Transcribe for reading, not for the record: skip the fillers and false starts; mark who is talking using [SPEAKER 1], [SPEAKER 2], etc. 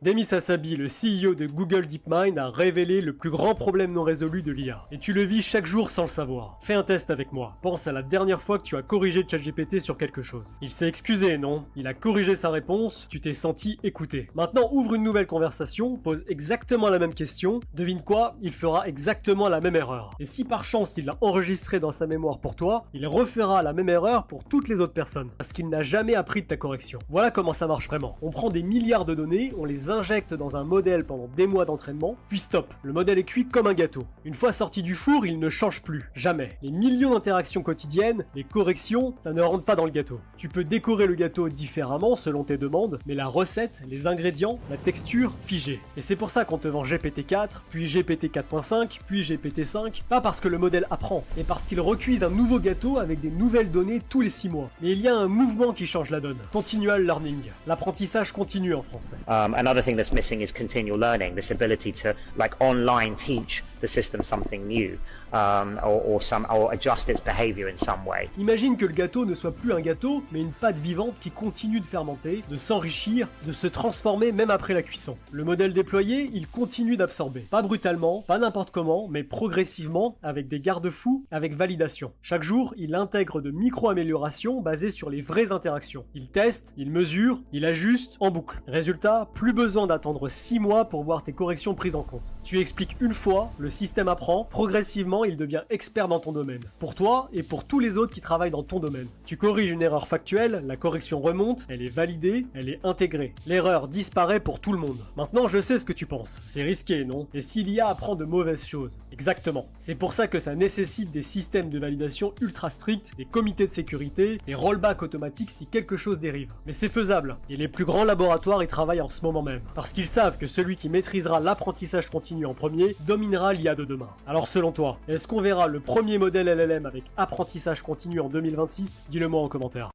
[SPEAKER 1] Demis Hassabis, le CEO de Google DeepMind, a révélé le plus grand problème non résolu de l'IA. Et tu le vis chaque jour sans le savoir. Fais un test avec moi. Pense à la dernière fois que tu as corrigé ChatGPT sur quelque chose. Il s'est excusé, non? Il a corrigé sa réponse, tu t'es senti écouté. Maintenant, ouvre une nouvelle conversation, pose exactement la même question. Devine quoi? Il fera exactement la même erreur. Et si par chance il l'a enregistré dans sa mémoire pour toi, il refera la même erreur pour toutes les autres personnes. Parce qu'il n'a jamais appris de ta correction. Voilà comment ça marche vraiment. On prend des milliards de données, on les injecte dans un modèle pendant des mois d'entraînement, puis stop, le modèle est cuit comme un gâteau. Une fois sorti du four, il ne change plus, jamais. Les millions d'interactions quotidiennes, les corrections, ça ne rentre pas dans le gâteau. Tu peux décorer le gâteau différemment selon tes demandes, mais la recette, les ingrédients, la texture, figée. Et c'est pour ça qu'on te vend GPT-4, puis GPT 4.5, puis GPT-5, pas parce que le modèle apprend, mais parce qu'il recuise un nouveau gâteau avec des nouvelles données tous les 6 mois. Mais il y a un mouvement qui change la donne. Continual learning. L'apprentissage continu en français.
[SPEAKER 2] Another thing that's missing is continual learning, this ability to like online teach the system something new, or adjust its behavior in some way.
[SPEAKER 1] Imagine que le gâteau ne soit plus un gâteau, mais une pâte vivante qui continue de fermenter, de s'enrichir, de se transformer même après la cuisson. Le modèle déployé, il continue d'absorber. Pas brutalement, pas n'importe comment, mais progressivement, avec des garde-fous, avec validation. Chaque jour, il intègre de micro-améliorations basées sur les vraies interactions. Il teste, il mesure, il ajuste en boucle. Résultat, plus besoin d'attendre 6 mois pour voir tes corrections prises en compte. Tu expliques une fois, le système apprend, progressivement il devient expert dans ton domaine. Pour toi et pour tous les autres qui travaillent dans ton domaine. Tu corriges une erreur factuelle, la correction remonte, elle est validée, elle est intégrée. L'erreur disparaît pour tout le monde. Maintenant je sais ce que tu penses. C'est risqué, non? Et si l'IA apprend de mauvaises choses? Exactement. C'est pour ça que ça nécessite des systèmes de validation ultra stricts, des comités de sécurité, des rollbacks automatiques si quelque chose dérive. Mais c'est faisable. Et les plus grands laboratoires y travaillent en ce moment même. Parce qu'ils savent que celui qui maîtrisera l'apprentissage continu en premier dominera l'IA de demain. Alors selon toi, est-ce qu'on verra le premier modèle LLM avec apprentissage continu en 2026? Dis-le moi en commentaire.